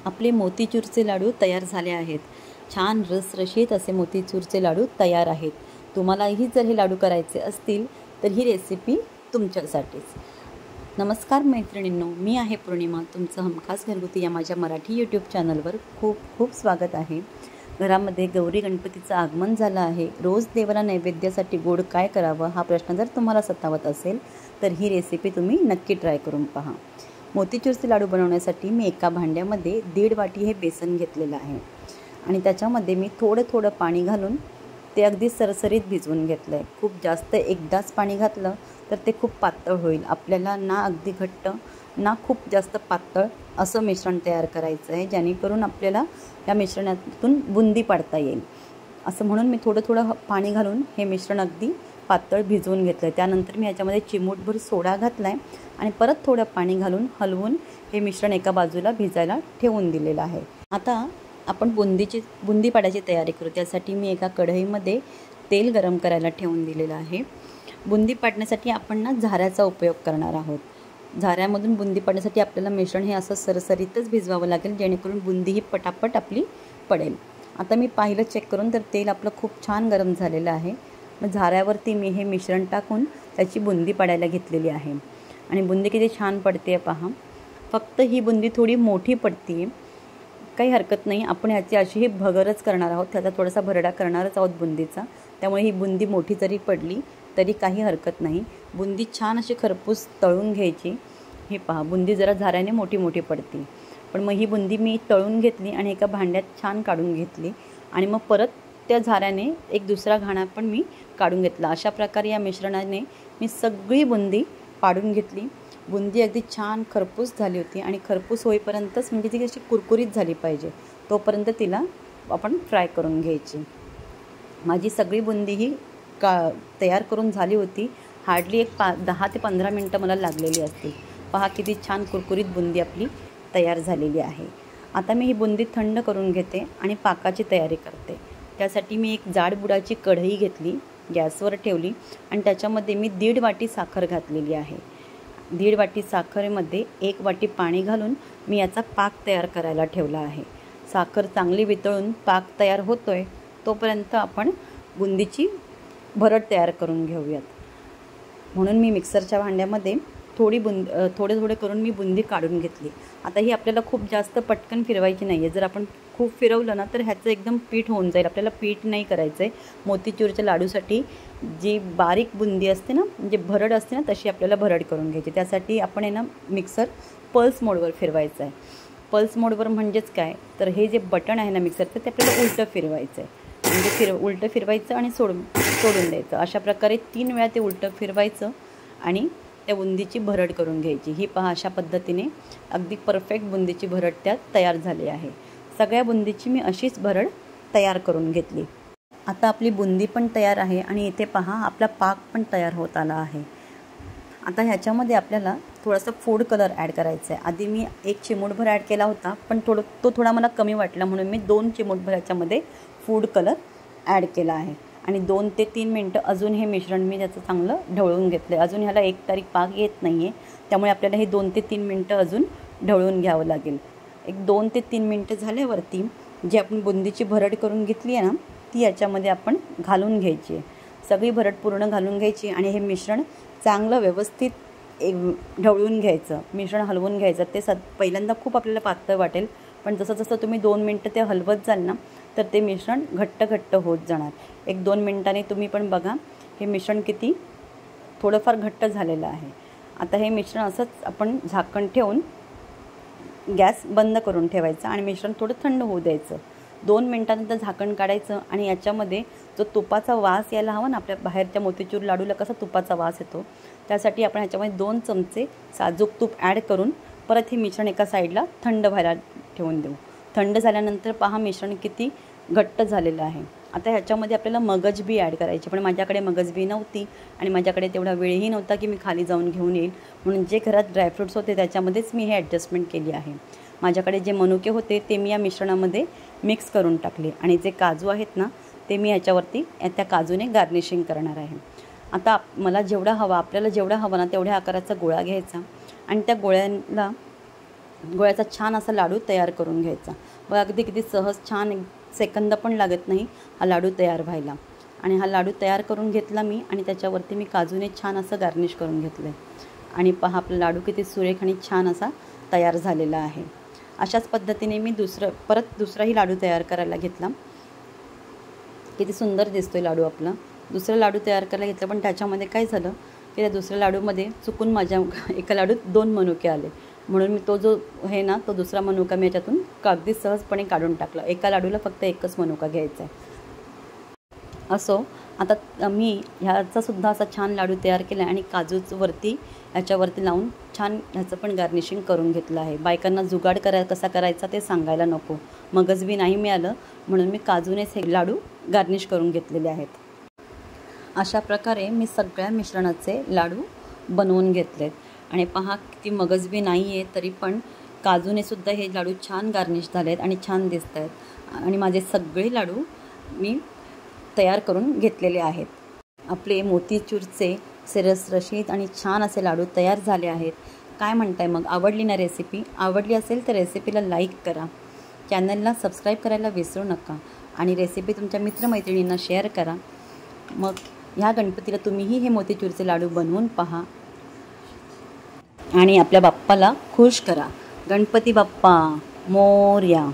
आपले मोतीचूरचे लाडू तयार झाले आहेत। छान रसरशीत असे मोतीचूरचे लाडू तयार आहेत। तुम्हालाही जर हे लाडू करायचे असतील तर ही रेसिपी तुमच्यासाठीच। नमस्कार मैत्रिणींनो, मी आहे पौर्णिमा। तुमचं हमखास घरगुती या माझ्या मराठी यूट्यूब चॅनलवर खूप खूप स्वागत आहे। घरामध्ये गौरी गणपतीचं आगमन झालं आहे। रोज देवाला नैवेद्यासाठी गोड काय करावं हा प्रश्न जर तुम्हाला सतावत असेल तर ही रेसिपी तुम्ही नक्की ट्राय करून पहा। मोतीचूरचे लाडू बनवण्यासाठी मी एका भांड्यामध्ये 1.5 वाटी हे बेसन घेतलेलं आहे आणि त्याच्यामध्ये मी थोडं पाणी घालून ते अगदी सरसरीत भिजवून घेतलं आहे। खूप जास्त एकदाच पाणी घातलं तर ते खूप पातळ होईल। आपल्याला ना अगदी घट्ट ना खूप जास्त पातळ असं मिश्रण तयार करायचं आहे, जेणेकरून आपल्याला या मिश्रणातून बुंदी पाडता येईल। असं म्हणून मी थोडं पाणी घालून हे मिश्रण अगदी पातळ भिजवून घेतलं आहे। त्यानंतर मी याच्यामध्ये चिमूटभर सोडा घातला आहे आणि परत थोडं पाणी घालून हलवून हे मिश्रण एका बाजूला भिजायला ठेवून दिलेलं आहे। आता आपण बुंदी पाडायची तयारी करू। त्यासाठी मी एका कढईमध्ये तेल गरम करायला ठेवून दिलेलं आहे। बुंदी पाडण्यासाठी आपण ना झाऱ्याचा उपयोग करणार आहोत। झाऱ्यामधून बुंदी पाडण्यासाठी आपल्याला मिश्रण हे असं सरसरीतच भिजवावं लागेल, जेणेकरून बुंदी ही पटापट आपली पडेल। आता मी पाहिलं चेक करून तर तेल आपलं खूप छान गरम झालेलं आहे। मग झाऱ्यावरती मी हे मिश्रण टाकून त्याची बुंदी पाडायला घेतलेली आहे आणि बुंदी किती छान पडते पहा। फक्त ही बुंदी थोडी मोठी पडते, काही हरकत नाही। आपण ह्याची अशी ही भगरच करणार आहोत, त्याचा थोडासा भरडा करणारच आहोत बुंदीचा, त्यामुळे ही बुंदी मोठी जरी पडली तरी काही हरकत नाही। बुंदी छान अशी खरपूस तळून घ्यायची। हे पहा, बुंदी जरा झाऱ्याने मोठी पडते, पण मग ही बुंदी मी तळून घेतली आणि एका भांड्यात छान काढून घेतली आणि मग परत त्या झाऱ्याने एक दुसरा घाणा पण मी काढून घेतला। अशा प्रकारे या मिश्रणाने मी सगळी बुंदी पाडून घेतली। बुंदी अगदी छान खरपूस झाली होती आणि खरपूस होईपर्यंतच, म्हणजे ती अशी कुरकुरीत झाली पाहिजे तोपर्यंत तिला आपण फ्राय करून घ्यायची। माझी सगळी बुंदी ही तयार करून झाली होती। हार्डली 10 ते 15 मिनटं मला लागलेली असतील। पहा किती छान कुरकुरीत बुंदी आपली तयार झालेली आहे। आता मी ही बुंदी थंड करून घेते आणि पाकाची तयारी करते। त्यासाठी मी एक जाड बुडाची कढई घेतली, गॅसवर ठेवली आणि त्याच्यामध्ये मी 1.5 वाटी साखर घातलेली आहे। 1.5 वाटी साखरेमध्ये 1 वाटी पाणी घालून मी याचा पाक तयार करायला ठेवला आहे। साखर चांगली वितळून पाक तयार होतोय तोपर्यंत आपण बुंदीची भरड तयार करून घेऊयात। म्हणून मी मिक्सरच्या भांड्यामध्ये थोडे करून मी बुंदी काढून घेतली। आता ही आपल्याला खूप जास्त पटकन फिरवायची नाही आहे। जर आपण खूप फिरवलं ना तर ह्याचं एकदम पीठ होऊन जाईल। आपल्याला पीठ नाही करायचं आहे। मोतीचूरच्या लाडूसाठी जी बारीक बुंदी असते ना, म्हणजे भरड असते ना, तशी आपल्याला भरड करून घ्यायची। त्यासाठी आपण ना मिक्सर पल्स मोडवर फिरवायचं आहे। पल्स मोडवर म्हणजेच काय तर हे जे बटन आहे ना मिक्सरचं, ते आपल्याला उलटं फिरवायचं आहे। म्हणजे उलटं फिरवायचं आणि सोडून द्यायचं। अशा प्रकारे 3 वेळा ते उलटं फिरवायचं आणि त्या बुंदीची भरड करून घ्यायची। ही पहा, अशा पद्धतीने अगदी परफेक्ट बुंदीची भरड त्यात तयार झाली आहे। सगळ्या बुंदीची मी अशीच भरड तयार करून घेतली। आता आपली बुंदी पण तयार आहे आणि इथे पहा आपला पाक पण तयार होत आला आहे। आता ह्याच्यामध्ये आपल्याला थोडासा फूड कलर ॲड करायचा आहे। आधी मी 1 चिमूटभर ॲड केला होता, पण तो थोडा मला कमी वाटला म्हणून मी 2 चिमूटभर याच्यामध्ये फूड कलर ॲड केला आहे आणि 2 ते 3 मिनटं अजून हे मिश्रण मी त्याचं चांगलं ढवळून घेतलं आहे। अजून ह्याला एकतारी पाक येत नाही आहे, त्यामुळे आपल्याला हे 2 ते 3 मिनटं अजून ढवळून घ्यावं लागेल। एक 2 ते 3 मिनटं झाल्यावरती जी आपण बुंदीची भरड करून घेतली आहे ना, ती याच्यामध्ये आपण घालून घ्यायची आहे। सगळी भरड पूर्ण घालून घ्यायची आणि हे मिश्रण चांगलं व्यवस्थित ढवळून घ्यायचं। मिश्रण हलवून घ्यायचं। ते पहिल्यांदा खूप आपल्याला पातळ वाटेल, पण जसं तुम्ही 2 मिनटं ते हलवत जाल ना तर ते मिश्रण घट्ट होत जाणार। 1-2 मिनटांनी तुम्ही पण बघा हे मिश्रण किती थोडंफार घट्ट झालेलं आहे। आता हे मिश्रण असंच आपण झाकण ठेवून गॅस बंद करून ठेवायचा आणि मिश्रण थोडं थंड होऊ द्यायचं। 2 मिनटानंतर झाकण काढायचं आणि याच्यामध्ये जो तुपाचा वास यायला हवा ना, आपल्या बाहेरच्या मोतीचूर लाडूला कसा तुपाचा वास येतो, त्यासाठी आपण ह्याच्यामध्ये 2 चमचे साजूक तूप ॲड करून परत हे मिश्रण एका साईडला थंड व्हायला ठेवून देऊ। थंड झाल्यानंतर पहा मिश्रण किती घट्ट झालेलं आहे। आता ह्याच्यामध्ये आपल्याला मगजबी ॲड करायची, पण माझ्याकडे मगजबी नव्हती आणि माझ्याकडे तेवढा वेळही नव्हता की मी खाली जाऊन घेऊन येईल, म्हणून जे घरात ड्रायफ्रूट्स होते त्याच्यामध्येच मी हे ॲडजस्टमेंट केली आहे। माझ्याकडे जे मनुके होते ते मी या मिश्रणामध्ये मिक्स करून टाकले आणि जे काजू आहेत ना ते मी ह्याच्यावरती त्या काजूने गार्निशिंग करणार आहे। आता आपल्याला जेवढा हवा ना तेवढ्या आकाराचा गोळा घ्यायचा आणि त्या गोळ्याला गोळ्याचा छान असा लाडू तयार करून घ्यायचा. बघा अगदी किती सहज, छान, एक सेकंद पण लागत नाही हा लाडू तयार व्हायला. आणि हा लाडू तयार करून घेतला मी आणि त्याच्यावरती मी काजूने छान असं गार्निश करून घेतलं आहे. आणि पहा आपला लाडू किती सुरेख आणि छान असा तयार झालेला आहे. अशाच पद्धतीने मी परत दुसराही लाडू तयार करायला घेतला. किती सुंदर दिसतोय लाडू आपला. दुसरा लाडू तयार करायला घेतला, पण त्याच्यामध्ये काय झालं की त्या दुसऱ्या लाडूमध्ये चुकून माझ्या एका लाडूत 2 मनुके आले. म्हणून मी तो जो आहे ना, तो दुसरा मनुका मी याच्यातून अगदी सहजपणे काढून टाकला. एका लाडूला फक्त एकच मनुका घ्यायचा आहे. असो, आता मी ह्याचासुद्धा असा छान लाडू तयार केला आहे आणि काजूच याच्यावरती लावून छान ह्याचं पण गार्निशिंग करून घेतलं आहे. बायकांना जुगाड कसा करायचा ते सांगायला नको. मगज बी नाही मिळालं म्हणून मी काजूनेच हे लाडू गार्निश करून घेतलेले आहेत. अशा प्रकारे मी सगळ्या मिश्रणाचे लाडू बनवून घेतलेत. आणि पहा किती मगज बी नाही आहे तरी पण काजूनेसुद्धा हे लाडू छान गार्निश झाले आहेत आणि छान दिसत आहेत. आणि माझे सगळे लाडू मी तयार करून घेतलेले आहेत. आपले मोतीचूरचे रसरशीत आणि छान असे लाडू तयार झाले आहेत. काय म्हणताय मग, आवडली ना रेसिपी? आवडली असेल तर रेसिपीला लाईक करा, चॅनलला सबस्क्राईब करायला विसरू नका आणि रेसिपी तुमच्या मित्रमैत्रिणींना शेअर करा. मग ह्या गणपतीला तुम्हीही हे मोतीचूरचे लाडू बनवून पहा आणि आपल्या बाप्पाला खुश करा. गणपती बाप्पा मोरया.